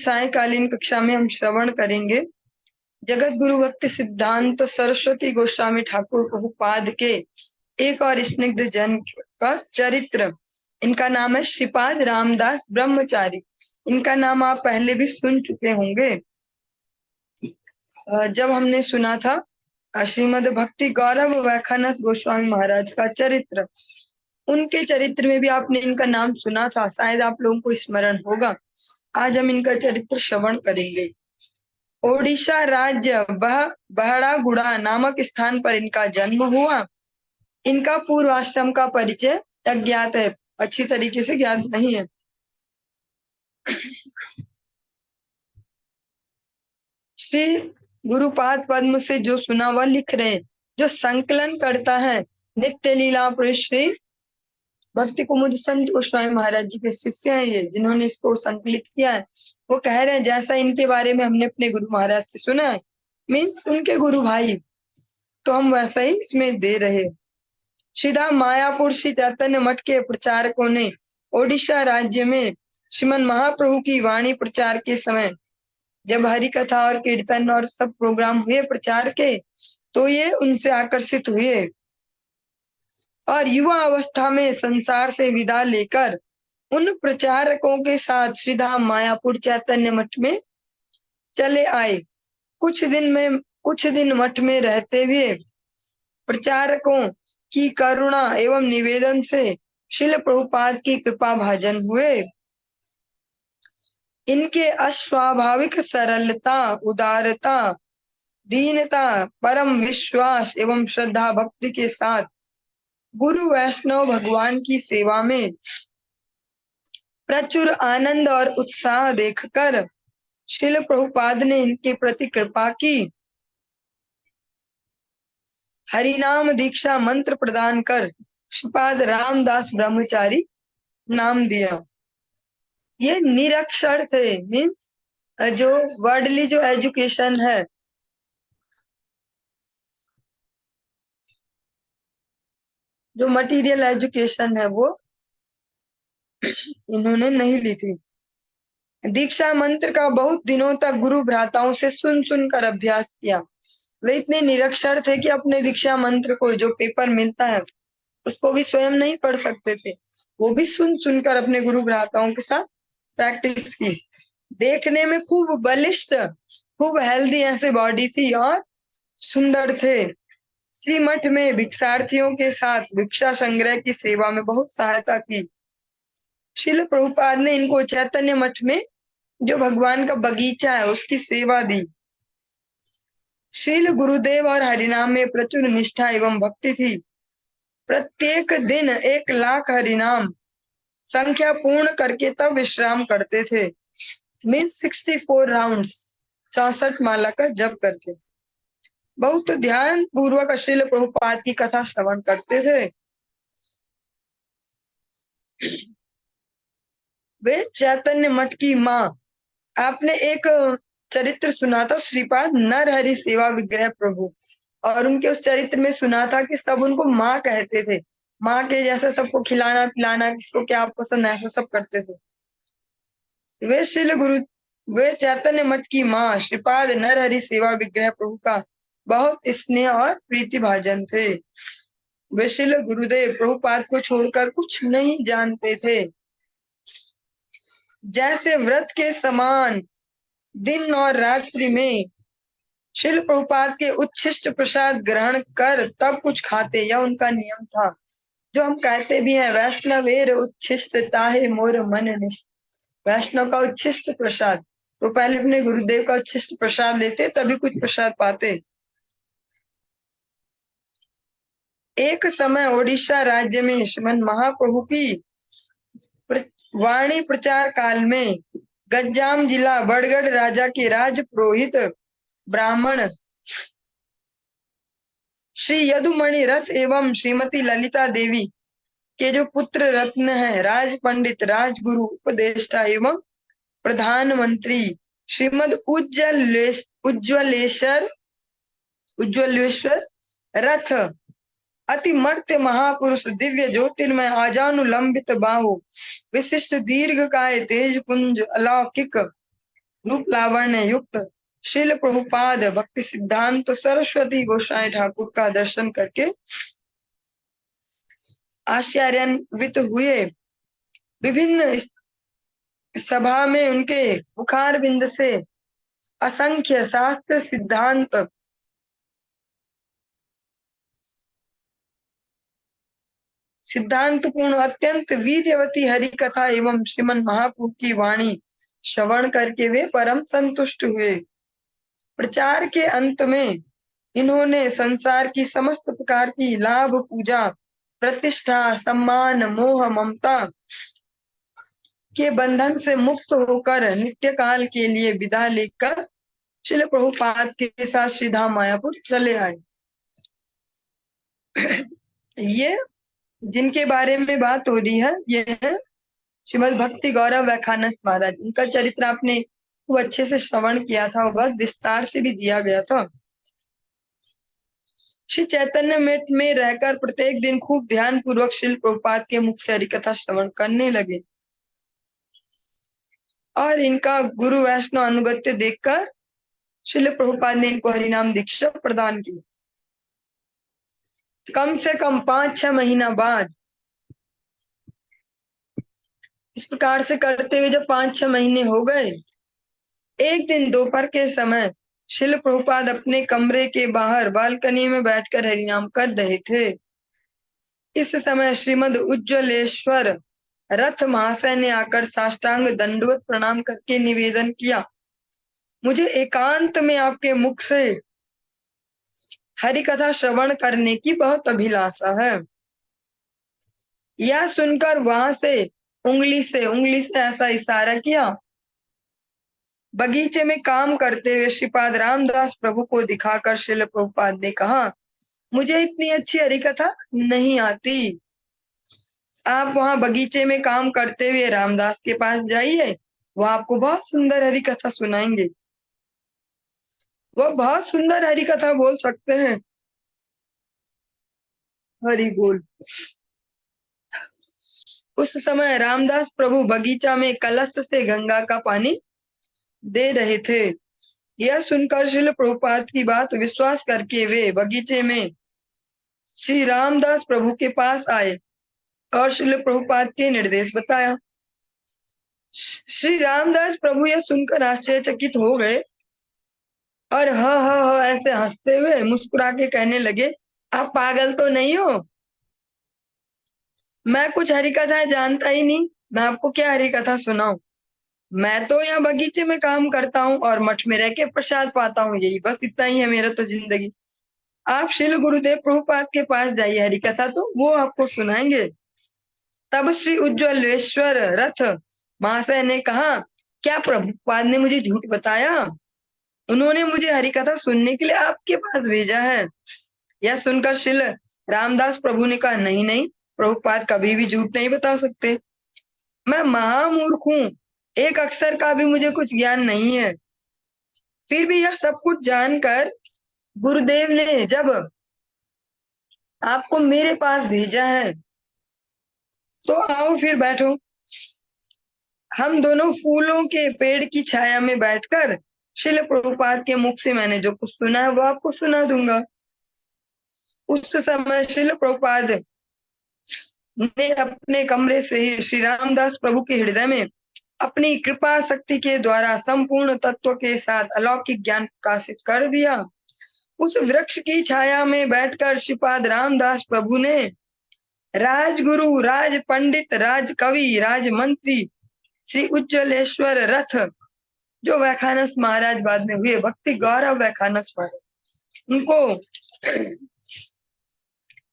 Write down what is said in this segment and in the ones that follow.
सायकालीन कक्षा में हम श्रवण करेंगे जगत गुरु भक्ति सिद्धांत सरस्वती गोस्वामी ठाकुर प्रभुपाद के एक और स्निग्ध जन का चरित्र। इनका नाम है श्रीपाद रामदास ब्रह्मचारी। इनका नाम आप पहले भी सुन चुके होंगे। जब हमने सुना था श्रीमद् भक्ति गौरव वैखानस गोस्वामी महाराज का चरित्र, उनके चरित्र में भी आपने इनका नाम सुना था, शायद आप लोगों को स्मरण होगा। आज हम इनका चरित्र श्रवण करेंगे। ओडिशा राज्य बहड़ागुड़ा नामक स्थान पर इनका जन्म हुआ। इनका पूर्वाश्रम का परिचय अज्ञात है, अच्छी तरीके से ज्ञात नहीं है। श्री गुरुपाद पद्म से जो सुना वह लिख रहे हैं। जो संकलन करता है नित्य लीला पुरुष श्री भक्ति कुमुद संत गोस्वामी महाराज जी के शिष्य हैं ये, जिन्होंने इसको संकलित किया है। वो कह रहे हैं जैसा इनके बारे में हमने अपने गुरु महाराज से सुना है, मीन्स उनके गुरु भाई, तो हम वैसा ही इसमें दे रहे। सीधा मायापुर श्री चैतन्य मठ के प्रचारकों ने ओडिशा राज्य में श्रीमन महाप्रभु की वाणी प्रचार के समय जब हरि कथा और कीर्तन और सब प्रोग्राम हुए प्रचार के, तो ये उनसे आकर्षित हुए और युवा अवस्था में संसार से विदा लेकर उन प्रचारकों के साथ सीधा मायापुर चैतन्य मठ में चले आए। कुछ दिन मठ में रहते हुए प्रचारकों की करुणा एवं निवेदन से श्रील प्रभुपाद की कृपा भाजन हुए। इनके अस्वाभाविक सरलता, उदारता, दीनता, परम विश्वास एवं श्रद्धा भक्ति के साथ गुरु वैष्णव भगवान की सेवा में प्रचुर आनंद और उत्साह देखकर श्रील प्रभुपाद ने इनके प्रति कृपा की। हरिनाम दीक्षा मंत्र प्रदान कर श्रीपाद रामदास ब्रह्मचारी नाम दिया। ये निरक्षर थे, मीन्स जो वर्डली जो एजुकेशन है, जो मटेरियल एजुकेशन है, वो इन्होंने नहीं ली थी। दीक्षा मंत्र का बहुत दिनों तक गुरु भ्राताओं से सुन कर अभ्यास किया। वे इतने निरक्षर थे कि अपने दीक्षा मंत्र को, जो पेपर मिलता है, उसको भी स्वयं नहीं पढ़ सकते थे। वो भी सुन कर अपने गुरु भ्राताओं के साथ प्रैक्टिस की। देखने में खूब बलिष्ठ, खूब हेल्दी ऐसे बॉडी थी और सुंदर थे। श्री मठ में भिक्षार्थियों के साथ भिक्षा संग्रह की सेवा में बहुत सहायता की। श्रील प्रभुपाद ने इनको चैतन्य मठ में जो भगवान का बगीचा है उसकी सेवा दी। श्रील गुरुदेव और हरिनाम में प्रचुर निष्ठा एवं भक्ति थी। प्रत्येक दिन 1,00,000 हरिनाम संख्या पूर्ण करके तब विश्राम करते थे। मीन्स 64 राउंड्स, 64 माला का जप करके बहुत ध्यान पूर्वक श्रील प्रभुपाद की कथा श्रवण करते थे। वे चैतन्य मठ की माँ, आपने एक चरित्र सुना था श्रीपाद नरहरि सेवा विग्रह प्रभु, और उनके उस चरित्र में सुना था कि सब उनको माँ कहते थे। माँ के जैसा सबको खिलाना पिलाना, किसको क्या पसंद, ऐसा सब करते थे। वे चैतन्य मठ की माँ श्रीपाद नरहरि सेवा विग्रह प्रभु का बहुत स्नेह और प्रीति भाजन थे। वे श्रील गुरुदेव प्रभुपाद को छोड़कर कुछ नहीं जानते थे। जैसे व्रत के समान दिन और रात्रि में श्रील प्रभुपाद के उच्छिष्ट प्रसाद ग्रहण कर तब कुछ खाते, यह उनका नियम था। जो हम कहते भी हैं, वैष्णवेर उच्छिष्ट ताहे मोर मन निष्ठ। वैष्णव का उच्छिष्ट प्रसाद, तो पहले अपने गुरुदेव का उच्छिष्ट प्रसाद लेते तभी कुछ प्रसाद पाते। एक समय ओडिशा राज्य में श्रीमन महाप्रभु की वाणी प्रचार काल में गंजाम जिला बड़गढ़ राजा के राज पुरोहित ब्राह्मण श्री यदुमणि रथ एवं श्रीमती ललिता देवी के जो पुत्र रत्न हैं, राज पंडित, राजगुरु, उपदेष्टा एवं प्रधानमंत्री श्रीमद उज्ज्वलेश्वर रथ अति मर्त्य महापुरुष दिव्य ज्योतिर्मय आजानुलंबित बाहु विशिष्ट दीर्घकाय तेज पुंज अलौकिक रूप लावण्य युक्त श्रील प्रभुपाद भक्ति सिद्धांत सरस्वती गोसाई ठाकुर का दर्शन करके आश्चर्यान्वित हुए। विभिन्न सभा में उनके मुखार बिंद से असंख्य शास्त्र सिद्धांत पूर्ण अत्यंत वीर्यवती हरि कथा एवं श्रीमन महाप्रभु की वाणी श्रवण करके वे परम संतुष्ट हुए। प्रचार के अंत में इन्होंने संसार की समस्त प्रकार की लाभ, पूजा, प्रतिष्ठा, सम्मान, मोह, ममता के बंधन से मुक्त होकर नित्य काल के लिए विदा लेकर श्रील प्रभुपाद के साथ श्रीधाम मायापुर चले आए। ये जिनके बारे में बात हो रही है ये है श्रीमद भक्ति गौरव व्याख्यानस महाराज। इनका चरित्र आपने खूब अच्छे से श्रवण किया था, बहुत विस्तार से भी दिया गया था। श्री चैतन्य मठ में रहकर प्रत्येक दिन खूब ध्यान पूर्वक श्रील प्रभुपाद के मुख से हरि कथा श्रवण करने लगे और इनका गुरु वैष्णव अनुगत्य देखकर श्रील प्रभुपाद ने इनको हरिनाम दीक्षा प्रदान की। कम से कम 5-6 महीना बाद, इस प्रकार से करते हुए जब 5-6 महीने हो गए, एक दिन दोपहर के समय श्रील प्रभुपाद अपने कमरे के बाहर बालकनी में बैठकर हरिनाम कर रहे थे। इस समय श्रीमद उज्ज्वलेश्वर रथ महाशय ने आकर साष्टांग दंडवत प्रणाम करके निवेदन किया, मुझे एकांत में आपके मुख से हरि कथा श्रवण करने की बहुत अभिलाषा है। यह सुनकर वहां से उंगली से ऐसा इशारा किया। बगीचे में काम करते हुए श्रीपाद रामदास प्रभु को दिखाकर श्रील प्रभुपाद ने कहा, मुझे इतनी अच्छी हरि कथा नहीं आती, आप वहां बगीचे में काम करते हुए रामदास के पास जाइए, वो आपको बहुत सुंदर हरि कथा सुनाएंगे। वो बहुत सुंदर हरि कथा बोल सकते हैं। हरि बोल। उस समय रामदास प्रभु बगीचा में कलश से गंगा का पानी दे रहे थे। यह सुनकर श्रील प्रभुपाद की बात विश्वास करके वे बगीचे में श्री रामदास प्रभु के पास आए और श्रील प्रभुपाद के निर्देश बताया। श्री रामदास प्रभु यह सुनकर आश्चर्यचकित हो गए और ह ऐसे हंसते हुए मुस्कुरा के कहने लगे, आप पागल तो नहीं हो? मैं कुछ हरि कथाएं जानता ही नहीं, मैं आपको क्या हरि कथा सुनाऊं? मैं तो यहाँ बगीचे में काम करता हूँ और मठ में रह के प्रसाद पाता हूँ, यही बस इतना ही है मेरा तो जिंदगी। आप श्रील गुरुदेव प्रभुपाद के पास जाइए, हरि कथा तो वो आपको सुनाएंगे। तब श्री उज्ज्वलेश्वर रथ महाशय ने कहा, क्या प्रभुपाद ने मुझे झूठ बताया? उन्होंने मुझे हरि कथा सुनने के लिए आपके पास भेजा है। यह सुनकर श्रील रामदास प्रभु ने कहा, नहीं नहीं, प्रभुपाद कभी भी झूठ नहीं बता सकते। मैं महामूर्ख हूँ, एक अक्षर का भी मुझे कुछ ज्ञान नहीं है। फिर भी यह सब कुछ जानकर गुरुदेव ने जब आपको मेरे पास भेजा है तो आओ फिर बैठो। हम दोनों फूलों के पेड़ की छाया में बैठकर श्रील प्रभुपाद के मुख से मैंने जो कुछ सुना है वो आपको सुना दूंगा। उस समय श्रील प्रभुपाद ने अपने कमरे से ही श्री रामदास प्रभु के हृदय में अपनी कृपा शक्ति के द्वारा संपूर्ण तत्व के साथ अलौकिक ज्ञान प्रकाशित कर दिया। उस वृक्ष की छाया में बैठकर श्रीपाद रामदास प्रभु ने राजगुरु, राज पंडित, राज कवि, राज मंत्री श्री उज्ज्वलेश्वर रथ, जो व्याख्यानस महाराज बाद में हुए भक्ति गौरव व्याख्यानस महाराज, उनको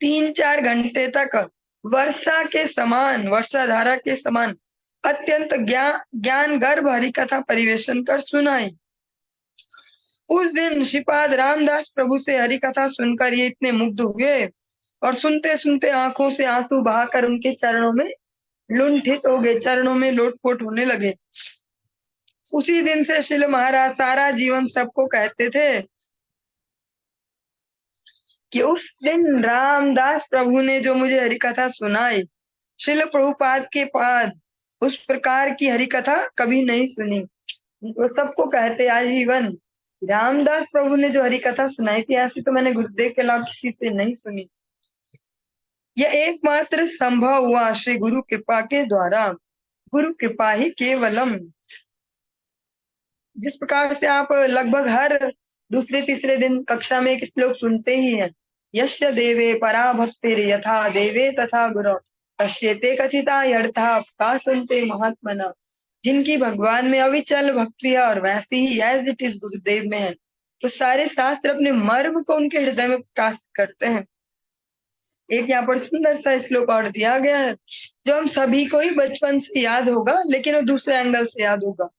3-4 घंटे तक वर्षा के समान, वर्षा धारा के समान अत्यंत ज्ञान गर्भ हरि कथा परिवेशन कर सुनाई। उस दिन श्रीपाद रामदास प्रभु से हरि कथा सुनकर ये इतने मुग्ध हुए और सुनते सुनते आंखों से आंसू बहाकर उनके चरणों में लुंठित हो गए, चरणों में लोटपोट होने लगे। उसी दिन से श्रील महाराज सारा जीवन सबको कहते थे कि उस दिन रामदास प्रभु ने जो मुझे हरि कथा सुनाई, श्रील प्रभुपाद के बाद उस प्रकार की हरि कथा कभी नहीं सुनी। वो सबको कहते आजीवन। रामदास प्रभु ने जो हरि कथा सुनाई थी ऐसी तो मैंने गुरुदेव के अलावा किसी से नहीं सुनी। यह एकमात्र संभव हुआ श्री गुरु कृपा के द्वारा। गुरु कृपा ही केवलम। जिस प्रकार से आप लगभग हर दूसरे तीसरे दिन कक्षा में एक श्लोक सुनते ही हैं, यस्य देवे परा भक्तिर यथा देवे तथा गुरु पश्यते कथिता यर्था का सुनते महात्मना। जिनकी भगवान में अविचल भक्ति है और वैसी ही एज इट इज गुरुदेव में है, तो सारे शास्त्र अपने मर्म को उनके हृदय में प्रकाशित करते हैं। एक यहाँ पर सुंदर सा श्लोक और दिया गया है जो हम सभी को ही बचपन से याद होगा, लेकिन वो दूसरे एंगल से याद होगा।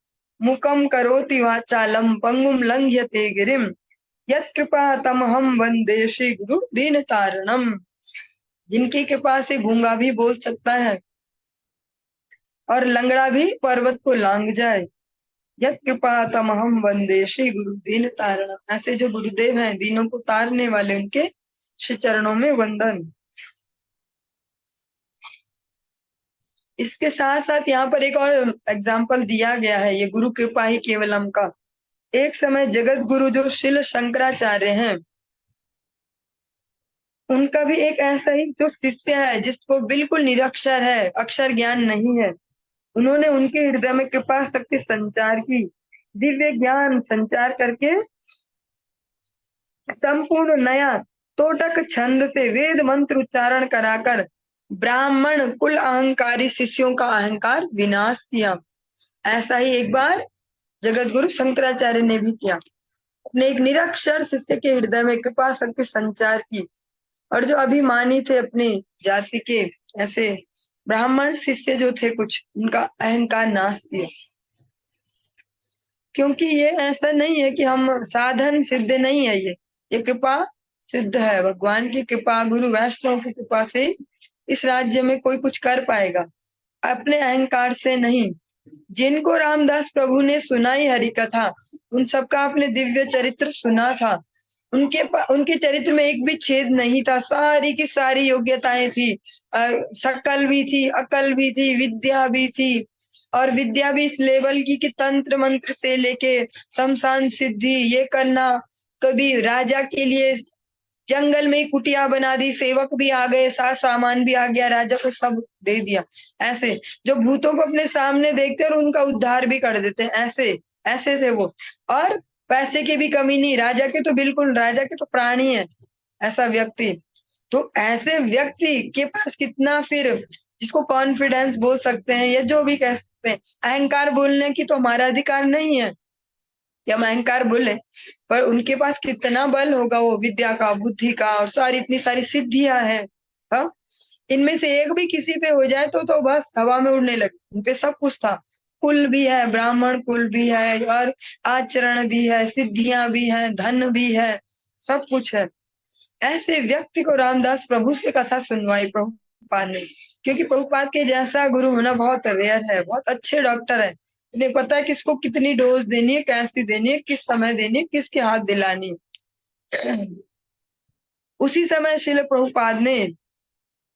मुकम करोति वाचालम पंगुम लंघ्यते गिरिम यत्कृपा तमहम वंदे श्री गुरु दीन तारणम। जिनकी कृपा से गूंगा भी बोल सकता है और लंगड़ा भी पर्वत को लांग जाए। यत्कृपा तमहम वंदे श्री गुरु दीन तारणम। ऐसे जो गुरुदेव हैं दीनों को तारने वाले, उनके श्री चरणों में वंदन। इसके साथ साथ यहाँ पर एक और एग्जाम्पल दिया गया है, ये गुरु कृपा ही केवलम का। एक समय जगत गुरु जो शिल शंकराचार्य हैं, उनका भी एक ऐसा ही जो शिष्य है जिसको बिल्कुल निरक्षर है, अक्षर ज्ञान नहीं है। उन्होंने उनके हृदय में कृपा शक्ति संचार की, दिव्य ज्ञान संचार करके संपूर्ण नया तोटक छंद से वेद मंत्र उच्चारण कराकर ब्राह्मण कुल अहंकारी शिष्यों का अहंकार विनाश किया। ऐसा ही एक बार जगत गुरु शंकराचार्य ने भी किया, अपने एक निरक्षर शिष्य के हृदय में कृपा शक्ति संचार की, और जो अभिमानी थे अपनी जाति के, ऐसे ब्राह्मण शिष्य जो थे कुछ, उनका अहंकार नाश किया। क्योंकि ये ऐसा नहीं है कि हम साधन सिद्ध नहीं है, ये कृपा सिद्ध है, भगवान की कृपा, गुरु वैष्णव की कृपा से इस राज्य में कोई कुछ कर पाएगा, अपने अहंकार से नहीं। जिनको रामदास प्रभु ने सुनाई हरि कथा, उन सबका अपने दिव्य चरित्र सुना था। उनके चरित्र में एक भी छेद नहीं था, सारी की सारी योग्यताएं थी, शकल भी थी, अकल भी थी, विद्या भी थी, और विद्या भी इस लेवल की कि तंत्र मंत्र से लेके शमशान सिद्धि ये करना। कभी राजा के लिए जंगल में कुटिया बना दी, सेवक भी आ गए, सामान भी आ गया, राजा को सब दे दिया। ऐसे जो भूतों को अपने सामने देखते और उनका उद्धार भी कर देते, ऐसे ऐसे थे वो। और पैसे की भी कमी नहीं, राजा के तो बिल्कुल, राजा के तो प्राणी है ऐसा व्यक्ति। तो ऐसे व्यक्ति के पास कितना फिर, जिसको कॉन्फिडेंस बोल सकते हैं या जो भी कह सकते हैं, अहंकार बोलने की तो हमारा अधिकार नहीं है कि हम अहंकार बोले, पर उनके पास कितना बल होगा, वो विद्या का, बुद्धि का, और सारी इतनी सारी सिद्धियां हैं। हाँ, इनमें से एक भी किसी पे हो जाए तो बस हवा में उड़ने लगे। उनपे सब कुछ था, कुल भी है, ब्राह्मण कुल भी है, और आचरण भी है, सिद्धियां भी हैं, धन भी है, सब कुछ है। ऐसे व्यक्ति को रामदास प्रभु से कथा सुनवाई प्रभुपाद ने, क्योंकि प्रभुपाद के जैसा गुरु होना बहुत रेयर है। बहुत अच्छे डॉक्टर है, उन्हें पता है किसको कितनी डोज देनी है, कैसी देनी है, किस समय देनी है, किसके हाथ दिलानी है। उसी समय श्रील प्रभुपाद ने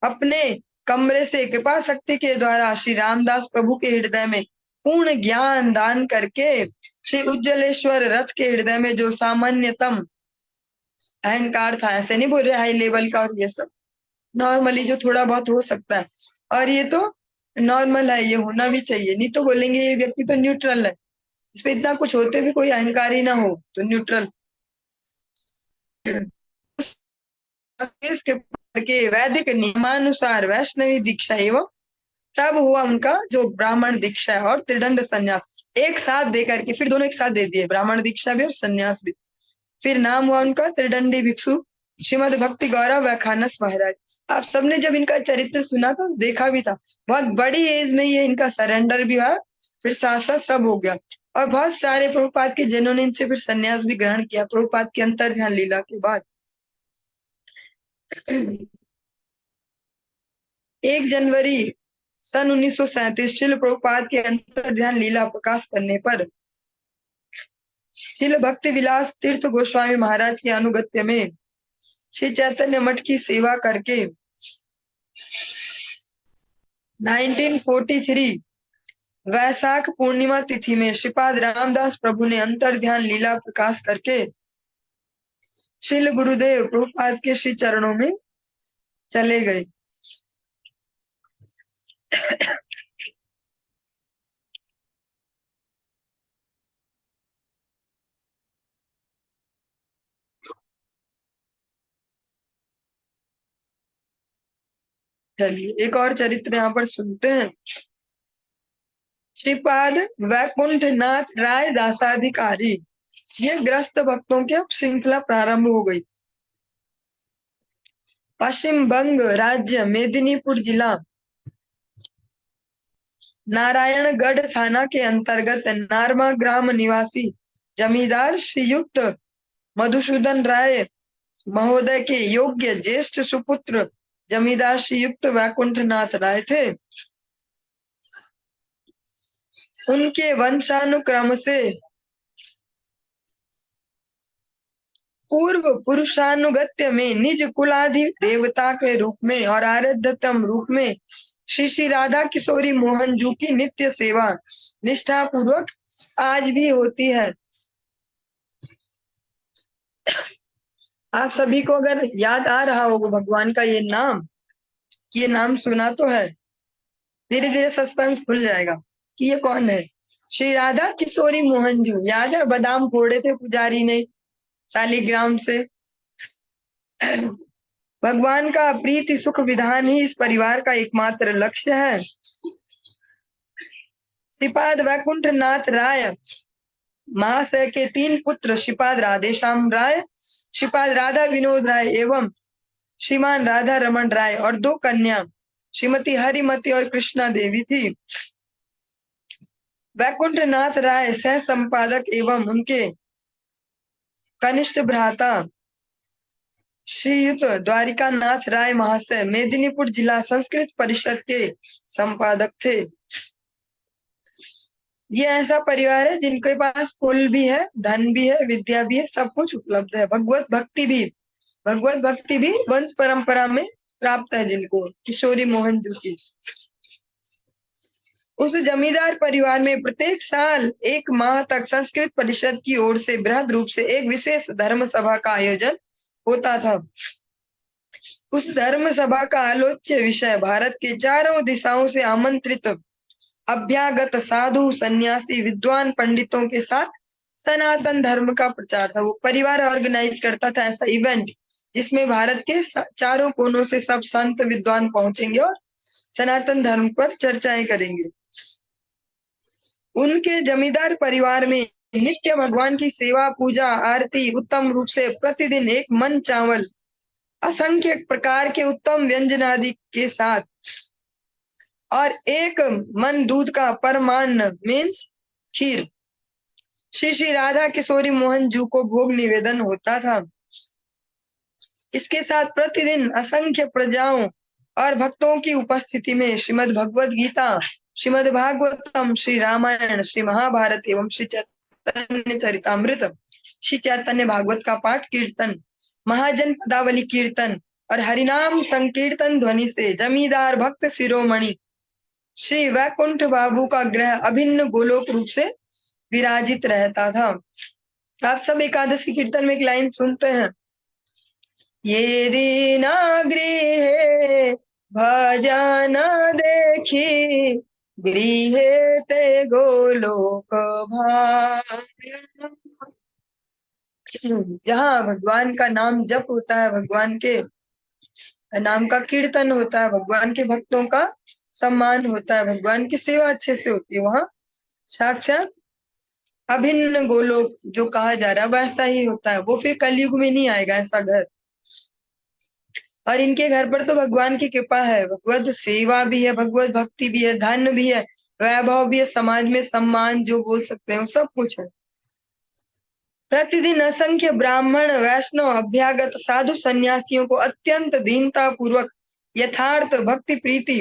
अपने कमरे से कृपा शक्ति के द्वारा श्री रामदास प्रभु के हृदय में पूर्ण ज्ञान दान करके श्री उज्जवलेश्वर रथ के हृदय में जो सामान्यतम अहंकार था, ऐसे नहीं बोल रहे हाई लेवल का, और ये सब नॉर्मली जो थोड़ा बहुत हो सकता है, और ये तो नॉर्मल है, ये होना भी चाहिए, नहीं तो बोलेंगे ये व्यक्ति तो न्यूट्रल है, इस पे इतना कुछ होते भी कोई अहंकार ही ना हो तो न्यूट्रल। के वैदिक नियमानुसार वैष्णवी दीक्षा एवं तब हुआ उनका जो ब्राह्मण दीक्षा है और त्रिदंड संन्यास एक साथ दे करके, फिर दोनों एक साथ दे दिए, ब्राह्मण दीक्षा भी और संन्यास भी। फिर नाम हुआ उनका त्रिदंडी भिक्षु श्रीमद भक्ति गौरव व्याखानस महाराज। आप सबने जब इनका चरित्र सुना था, देखा भी था, बहुत बड़ी एज में ये इनका सरेंडर भी हुआ, फिर साथ साथ सब हो गया। और बहुत सारे प्रभुपाद के जनों ने इनसे फिर संन्यास भी ग्रहण किया प्रभुपाद के अंतर ध्यान लीला के बाद। 1 जनवरी सन 1937 शिल प्रभुपाद के अंतर ध्यान लीला प्रकाश करने पर शिल भक्ति विलास तीर्थ गोस्वामी महाराज के अनुगत्य में श्री चैतन्य मठ की सेवा करके 1943 वैशाख पूर्णिमा तिथि में श्रीपाद रामदास प्रभु ने अंतर ध्यान लीला प्रकाश करके श्रील गुरुदेव प्रभुपाद के श्री चरणों में चले गए। चलिए एक और चरित्र यहाँ पर सुनते हैं। श्रीपाद वैकुंठनाथ राय दासाधिकारी। ये ग्रस्त भक्तों की अब श्रृंखला प्रारंभ हो गई। पश्चिम बंग राज्य मेदिनीपुर जिला नारायणगढ़ थाना के अंतर्गत नारमा ग्राम निवासी जमींदार श्रीयुक्त मधुसूदन राय महोदय के योग्य ज्येष्ठ सुपुत्र जमींदार श्रीयुक्त वैकुंठनाथ राय थे। उनके वंशानुक्रम से पूर्व पुरुषानुगत्य में निज कुलाधि देवता के रूप में और आराध्यतम रूप में श्री श्री राधा किशोरी मोहन जू की नित्य सेवा निष्ठा पूर्वक आज भी होती है। आप सभी को अगर याद आ रहा होगा भगवान का ये नाम सुना तो है, धीरे धीरे सस्पेंस खुल जाएगा कि ये कौन है। श्री राधा किशोरी मोहन जू, याद है बादाम फोड़े थे पुजारी ने शालिग्राम से। भगवान का प्रीति सुख विधान ही इस परिवार का एकमात्र लक्ष्य है। श्रीपाद वैकुंठनाथ राय महाशय के 3 पुत्र श्रीपाद राधेश्याम राय, श्रीपाद राधा विनोद राय एवं श्रीमान राधा रमन राय और 2 कन्या श्रीमती हरिमती और कृष्णा देवी थी। वैकुंठनाथ राय सह संपादक एवं उनके कनिष्ठ भ्राता श्रीयुत द्वारिकानाथ राय महाशय मेदिनीपुर जिला संस्कृत परिषद के संपादक थे। ये ऐसा परिवार है जिनके पास कुल भी है, धन भी है, विद्या भी है, सब कुछ उपलब्ध है। भगवत भक्ति भी वंश परंपरा में प्राप्त है जिनको, किशोरी मोहन जू की। उस जमींदार परिवार में प्रत्येक साल 1 माह तक संस्कृत परिषद की ओर से बृहद रूप से एक विशेष धर्म सभा का आयोजन होता था। उस धर्म सभा का आलोच्य विषय भारत के चारों दिशाओं से आमंत्रित अभ्यागत साधु सन्यासी विद्वान पंडितों के साथ सनातन धर्म का प्रचार था। वो परिवार ऑर्गेनाइज करता था ऐसा इवेंट जिसमें भारत के चारों कोनों से सब संत विद्वान पहुंचेंगे और सनातन धर्म पर चर्चाएं करेंगे। उनके जमींदार परिवार में नित्य भगवान की सेवा पूजा आरती उत्तम रूप से प्रतिदिन 1 मन चावल असंख्य प्रकार के उत्तम व्यंजन आदि के साथ और 1 मन दूध का परमान्न मीन्स खीर श्री श्री राधा किशोरी मोहन जू को भोग निवेदन होता था। इसके साथ प्रतिदिन असंख्य प्रजाओं और भक्तों की उपस्थिति में श्रीमद् भगवद गीता, श्रीमद् भागवतम, श्री रामायण, श्री महाभारत एवं श्री चैतन्य चरितामृत, श्री चैतन्य भागवत का पाठ कीर्तन, महाजन पदावली कीर्तन और हरिनाम संकीर्तन ध्वनि से जमींदार भक्त शिरोमणि श्री वैकुंठ बाबू का ग्रह अभिन्न गोलोक रूप से विराजित रहता था। आप सब एकादशी कीर्तन में एक लाइन सुनते हैं, ये दीना गृहे भजन देखी गृहे ते गोलोक भाग्य। जहाँ भगवान का नाम जप होता है, भगवान के नाम का कीर्तन होता है, भगवान के भक्तों का सम्मान होता है, भगवान की सेवा अच्छे से होती है, वहाँ साक्षात अभिन्न गोलोक जो कहा जा रहा है वैसा ही होता है। वो फिर कलयुग में नहीं आएगा ऐसा घर। और इनके घर पर तो भगवान की कृपा है, भगवत सेवा भी है, भगवत भक्ति भी है, धन भी है, वैभव भी है, समाज में सम्मान जो बोल सकते हैं सब कुछ है। प्रतिदिन असंख्य ब्राह्मण वैष्णव अभ्यागत साधु सन्यासियों को अत्यंत दीनता पूर्वक यथार्थ भक्ति प्रीति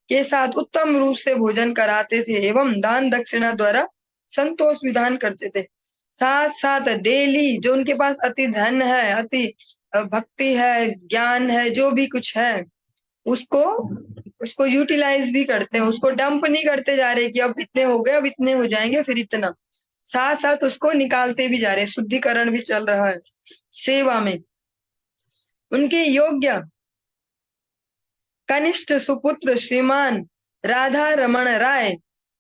के साथ उत्तम रूप से भोजन कराते थे एवं दान दक्षिणा द्वारा संतोष विधान करते थे। साथ साथ डेली जो उनके पास अति धन है, अति भक्ति है, ज्ञान है, जो भी कुछ है उसको उसको यूटिलाइज भी करते हैं, उसको डंप नहीं करते जा रहे कि अब इतने हो गए, अब इतने हो जाएंगे, फिर इतना, साथ साथ उसको निकालते भी जा रहे, शुद्धिकरण भी चल रहा है सेवा में। उनके योग्य कनिष्ठ सुपुत्र श्रीमान राधा रमण राय,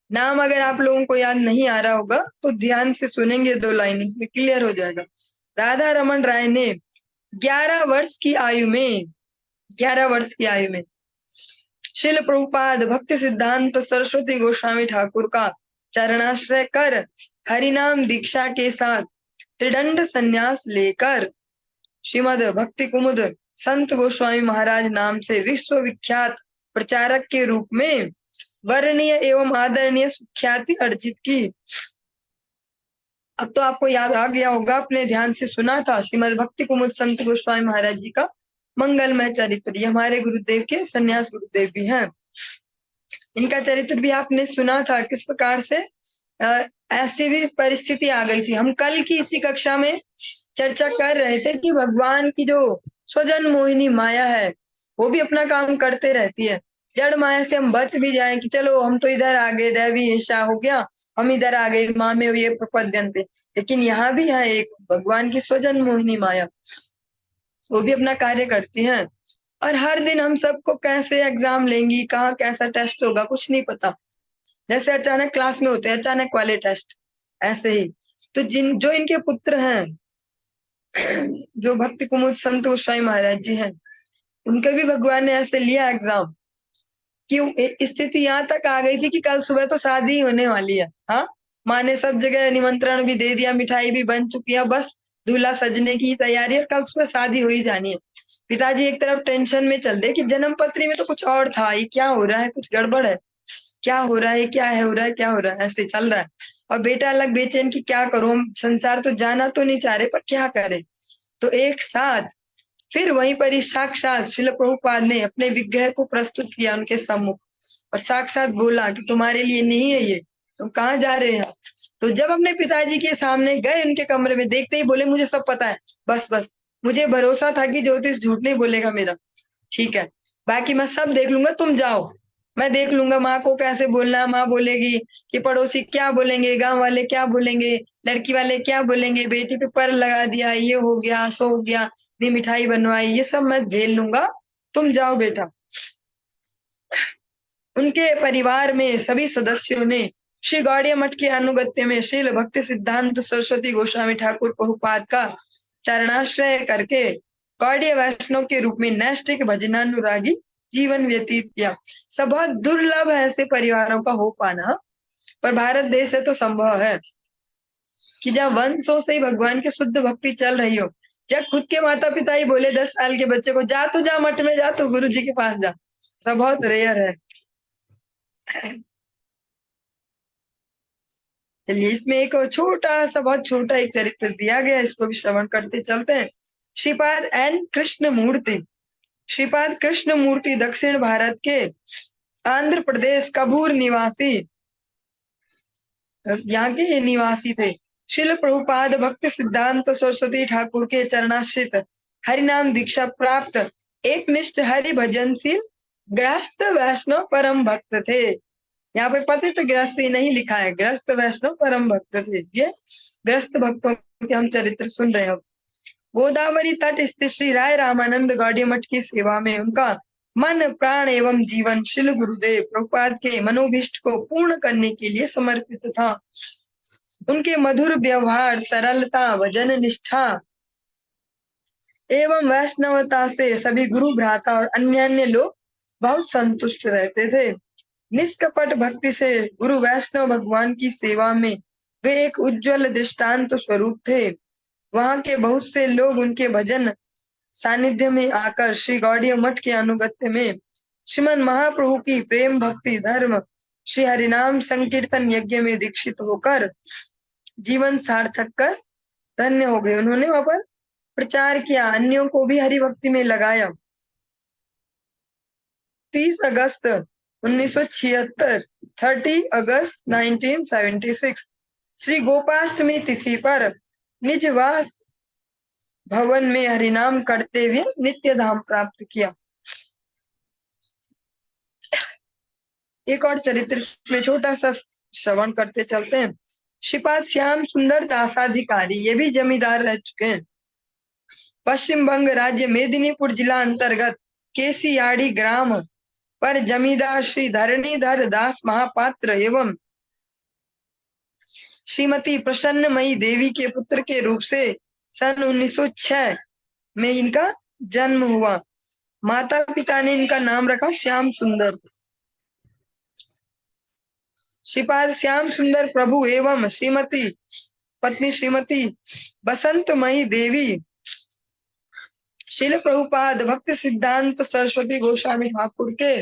नाम अगर आप लोगों को याद नहीं आ रहा होगा तो ध्यान से सुनेंगे, 2 लाइन में क्लियर हो जाएगा। राधा रमण राय ने 11 वर्ष की आयु में, 11 वर्ष की आयु में शिल प्रभुपाद भक्ति सिद्धांत सरस्वती गोस्वामी ठाकुर का चरणाश्रय कर हरिनाम दीक्षा के साथ त्रिदंड संन्यास लेकर श्रीमद भक्ति कुमुद संत गोस्वामी महाराज नाम से विश्वविख्यात प्रचारक के रूप में वर्णीय एवं आदरणीय सुख्याति अर्जित की। अब तो आपको याद आ गया होगा, अपने ध्यान से सुना था श्रीमद भक्ति कुमुद संत गोस्वामी महाराज जी का मंगलमय चरित्र। ये हमारे गुरुदेव के सन्यास गुरुदेव भी हैं। इनका चरित्र भी आपने सुना था, किस प्रकार से ऐसी भी परिस्थिति आ गई थी। हम कल की इसी कक्षा में चर्चा कर रहे थे कि भगवान की जो स्वजन मोहिनी माया है वो भी अपना काम करते रहती है। जड़ माया से हम बच भी जाएं कि चलो हम तो इधर आ गए, दैवी ईर्षा हो गया, हम इधर आ गए, माँ में ये प्रपद्यंते, लेकिन यहाँ भी है एक भगवान की स्वजन मोहिनी माया, वो भी अपना कार्य करती है। और हर दिन हम सबको कैसे एग्जाम लेंगी, कहाँ कैसा टेस्ट होगा कुछ नहीं पता। जैसे अचानक क्लास में होते हैं अचानक वाले टेस्ट, ऐसे ही तो जो इनके पुत्र हैं जो भक्ति कुमुद संत गोस्वामी महाराज जी हैं, उनके भी भगवान ने ऐसे लिया एग्जाम कि स्थिति यहाँ तक आ गई थी कि कल सुबह तो शादी होने वाली है। हाँ, माँ ने सब जगह निमंत्रण भी दे दिया, मिठाई भी बन चुकी है, बस दूल्हा सजने की तैयारी है, कल सुबह शादी हो ही जानी है। पिताजी एक तरफ टेंशन में चल रहे कि जन्म पत्री में तो कुछ और था, ये क्या हो रहा है, कुछ गड़बड़ है, क्या हो रहा है, क्या है हो रहा है, क्या हो रहा है, ऐसे चल रहा है। और बेटा अलग बेचैन की क्या करूं, हम संसार तो जाना तो नहीं चाह रहे पर क्या करें। तो एक साथ फिर वहीं पर ही साक्षात श्रील प्रभुपाद ने अपने विग्रह को प्रस्तुत किया उनके सम्मुख और साक्षात बोला कि तुम्हारे लिए नहीं है ये, तुम कहाँ जा रहे हैं। तो जब अपने पिताजी के सामने गए उनके कमरे में, देखते ही बोले मुझे सब पता है, बस बस मुझे भरोसा था कि ज्योतिष झूठ नहीं बोलेगा मेरा, ठीक है, बाकी मैं सब देख लूंगा, तुम जाओ, मैं देख लूंगा माँ को कैसे बोलना है। माँ बोलेगी कि पड़ोसी क्या बोलेंगे, गांव वाले क्या बोलेंगे, लड़की वाले क्या बोलेंगे, बेटी पे पर लगा दिया, ये हो गया सो हो गया, ये मिठाई बनवाई, ये सब मैं झेल लूंगा, तुम जाओ बेटा। उनके परिवार में सभी सदस्यों ने श्री गौड़िया मठ के अनुगत्य में श्रील भक्ति सिद्धांत सरस्वती गोस्वामी ठाकुर प्रभुपाद का चरणाश्रय करके गौड़ीय वैष्णव के रूप में नैष्ठिक भजनानुरागी जीवन व्यतीत किया। सब बहुत दुर्लभ है ऐसे परिवारों का हो पाना, पर भारत देश से तो संभव है कि जब वंशों से ही भगवान की शुद्ध भक्ति चल रही हो, जब खुद के माता पिता ही बोले 10 साल के बच्चे को जा तू जा मठ में जा, तू गुरु जी के पास जा, सब बहुत रेयर है। चलिए इसमें एक छोटा सा, बहुत छोटा एक चरित्र दिया गया, इसको भी श्रवण करते चलते हैं। श्रीपाद एन कृष्ण मूर्ति। श्रीपाद कृष्ण मूर्ति दक्षिण भारत के आंध्र प्रदेश कबूर निवासी, यहाँ के निवासी थे। शिल प्रभुपाद भक्ति सिद्धांत सरस्वती ठाकुर के चरणाश्रित हरिनाम दीक्षा प्राप्त एक निष्ठ हरि भजनशील गृहस्थ वैष्णव परम भक्त थे। यहाँ पे पतित गृहस्थी नहीं लिखा है, गृहस्थ वैष्णव परम भक्त थे। ये गृहस्थ भक्तों के हम चरित्र सुन रहे हैं। गोदावरी तट स्थित श्री राय रामानंद गौड़ीय मठ की सेवा में उनका मन प्राण एवं जीवन श्रील गुरुदेव प्रभुपाद के मनोभीष्ट को पूर्ण करने के लिए समर्पित था। उनके मधुर व्यवहार, सरलता, वजन निष्ठा एवं वैष्णवता से सभी गुरु भ्राता और अन्य लोग बहुत संतुष्ट रहते थे। निष्कपट भक्ति से गुरु वैष्णव भगवान की सेवा में वे एक उज्जवल दृष्टांत स्वरूप थे। वहां के बहुत से लोग उनके भजन सानिध्य में आकर श्री गौड़ीय मठ के अनुगत्य में श्रीमन महाप्रभु की प्रेम भक्ति धर्म श्री हरिनाम संकीर्तन यज्ञ में दीक्षित होकर जीवन सार्थक कर धन्य हो गए। उन्होंने वहां पर प्रचार किया, अन्यों को भी हरि भक्ति में लगाया। 30 अगस्त 1976, 30 अगस्त 1976 श्री गोपाष्टमी तिथि पर निजवास भवन में हरिनाम करते हुए नित्य धाम प्राप्त किया। एक और चरित्र में छोटा सा श्रवण करते चलते हैं। श्रीपाद श्याम सुंदर दासाधिकारी, ये भी जमींदार रह चुके हैं। पश्चिम बंग राज्य मेदिनीपुर जिला अंतर्गत केसियाड़ी ग्राम पर जमींदार श्री धरणीधर दास महापात्र एवं श्रीमती प्रसन्नमयी देवी के पुत्र के रूप से सन 1906 में इनका जन्म हुआ। माता पिता ने इनका नाम रखा श्याम सुंदर। श्रीपाद श्याम सुंदर प्रभु एवं श्रीमती पत्नी श्रीमती बसंतमयी देवी शिल प्रभुपाद भक्ति सिद्धांत सरस्वती गोस्वामी ठाकुर के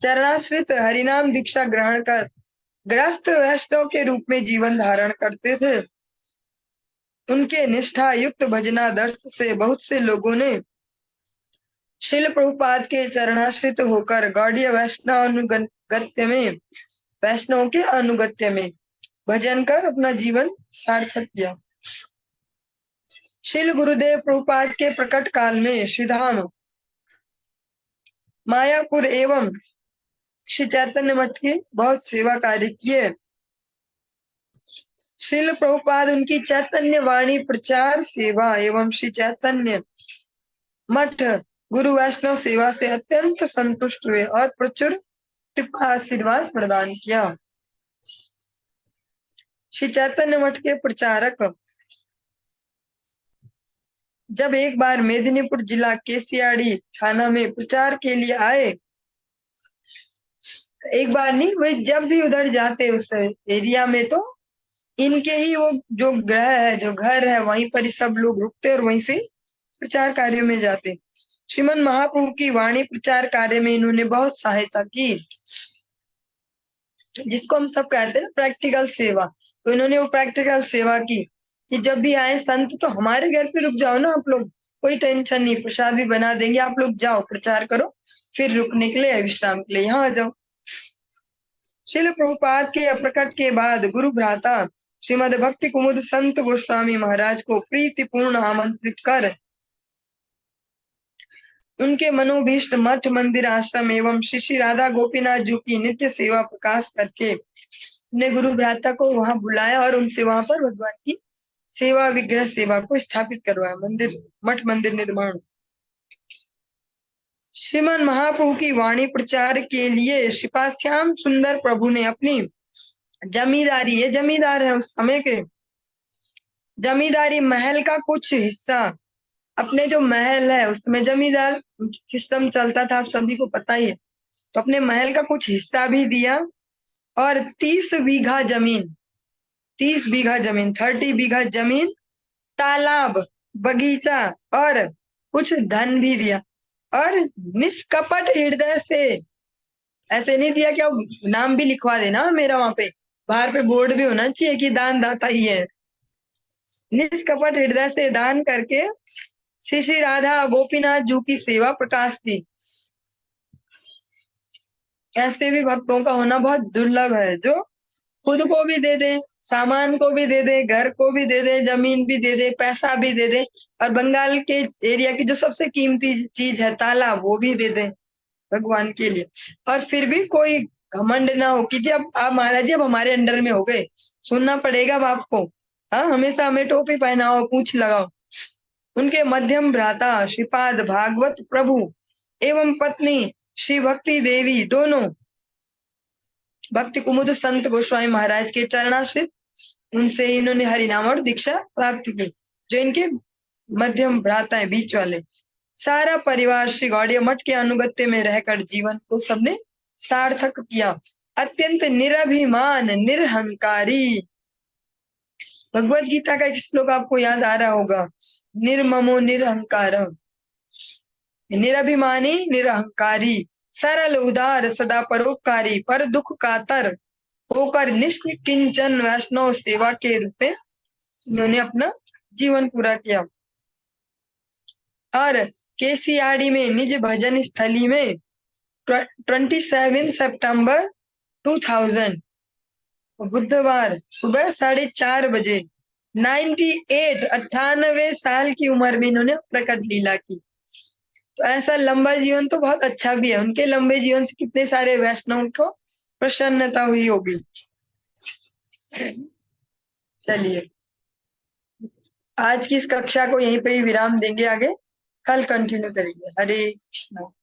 चरणाश्रित हरिनाम दीक्षा ग्रहण कर ग्रस्त वैष्णव के रूप में जीवन धारण करते थे। उनके निष्ठा युक्त भजनादर्श से बहुत से लोगों ने शिल प्रभुपाद के चरणाश्रित होकर गौड़ीय वैष्णव के अनुगत्य में भजन कर अपना जीवन सार्थक किया। शिल गुरुदेव प्रभुपाद के प्रकट काल में श्रीधाम मायापुर एवं श्री चैतन्य मठ की बहुत सेवा कार्य किए। श्रील प्रभुपाद उनकी चैतन्य वाणी प्रचार सेवा एवं श्री चैतन्य मठ गुरु वैष्णव सेवा से अत्यंत संतुष्ट हुए और प्रचुर कृपा आशीर्वाद प्रदान किया। श्री चैतन्य मठ के प्रचारक जब एक बार मेदिनीपुर जिला केसियाड़ी थाना में प्रचार के लिए आए, एक बार नहीं, वही जब भी उधर जाते उस एरिया में तो इनके ही वो जो ग्रह है, जो घर है, वहीं पर ही सब लोग रुकते और वहीं से प्रचार कार्य में जाते। श्रीमन महाप्रभु की वाणी प्रचार कार्य में इन्होंने बहुत सहायता की, जिसको हम सब कहते हैं ना प्रैक्टिकल सेवा। तो इन्होंने वो प्रैक्टिकल सेवा की कि जब भी आए संत तो हमारे घर पे रुक जाओ ना आप लोग, कोई टेंशन नहीं, प्रसाद भी बना देंगे, आप लोग जाओ प्रचार करो, फिर रुकने के लिए विश्राम के लिए यहाँ आ जाओ। शिल प्रभुपाद के प्रकट के बाद गुरु भ्राता श्रीमद भक्ति कुमुद संत गोस्वामी महाराज को प्रीतिपूर्ण आमंत्रित कर उनके मनोभीष्ट मठ मंदिर आश्रम एवं श्री राधा गोपीनाथ जी की नित्य सेवा प्रकाश करके ने गुरु भ्राता को वहां बुलाया और उनसे वहां पर भगवान की सेवा विग्रह सेवा को स्थापित करवाया, मंदिर मठ मंदिर निर्माण। श्रीमन महाप्रभु की वाणी प्रचार के लिए श्रीपाद श्याम सुंदर प्रभु ने अपनी जमींदारी, ये जमींदार है उस समय के, जमींदारी महल का कुछ हिस्सा, अपने जो महल है उसमें जमींदार सिस्टम चलता था, आप सभी को पता ही है, तो अपने महल का कुछ हिस्सा भी दिया और 30 बीघा जमीन, 30 बीघा जमीन, 30 बीघा जमीन, तालाब, बगीचा और कुछ धन भी दिया। और निष्कपट हृदय से, ऐसे नहीं दिया कि नाम भी लिखवा देना मेरा, वहां पे बाहर पे बोर्ड भी होना चाहिए कि दान दाता ही है। निष्कपट हृदय से दान करके श्री श्री राधा गोपीनाथ जी की सेवा प्रकाश दी। ऐसे भी भक्तों का होना बहुत दुर्लभ है, जो खुद को भी दे दे, सामान को भी दे दे, घर को भी दे दे, जमीन भी दे दे, पैसा भी दे दे, और बंगाल के एरिया की जो सबसे कीमती चीज है ताला, वो भी दे दे भगवान के लिए। और फिर भी कोई घमंड ना हो कि जब आप महाराज जी अब हमारे अंडर में हो गए, सुनना पड़ेगा अब आपको, हाँ, हमेशा हमें टोपी पहनाओ, पूंछ लगाओ। उनके मध्यम भ्राता श्रीपाद भागवत प्रभु एवं पत्नी श्री भक्ति देवी दोनों भक्ति कुमुद संत गोस्वामी महाराज के चरणाश्रित, उनसे इन्होंने हरिनाम और दीक्षा प्राप्त की। जो इनके मध्यम भ्राता है, बीच वाले, सारा परिवार श्री गौड़ीय मठ के अनुगत्य में रहकर जीवन को सबने सार्थक किया। अत्यंत निराभिमान निरहंकारी, भगवत गीता का एक श्लोक आपको याद आ रहा होगा, निर्ममो निरहंकार, निराभिमानी निरहंकारी, सरल उदार सदा परोपकारी, पर दुख कातर होकर निष्किंचन वैष्णव सेवा के रूप में इन्होंने अपना जीवन पूरा किया। और केसियाड़ी में निज भजन स्थली में 27 सितंबर 2000 बुधवार सुबह 4:30 बजे 98 साल की उम्र में इन्होंने प्रकट लीला की। तो ऐसा लंबा जीवन तो बहुत अच्छा भी है, उनके लंबे जीवन से कितने सारे वैष्णव को प्रसन्नता हुई होगी। चलिए, आज की इस कक्षा को यहीं पे ही विराम देंगे, आगे कल कंटिन्यू करेंगे। हरे कृष्णा।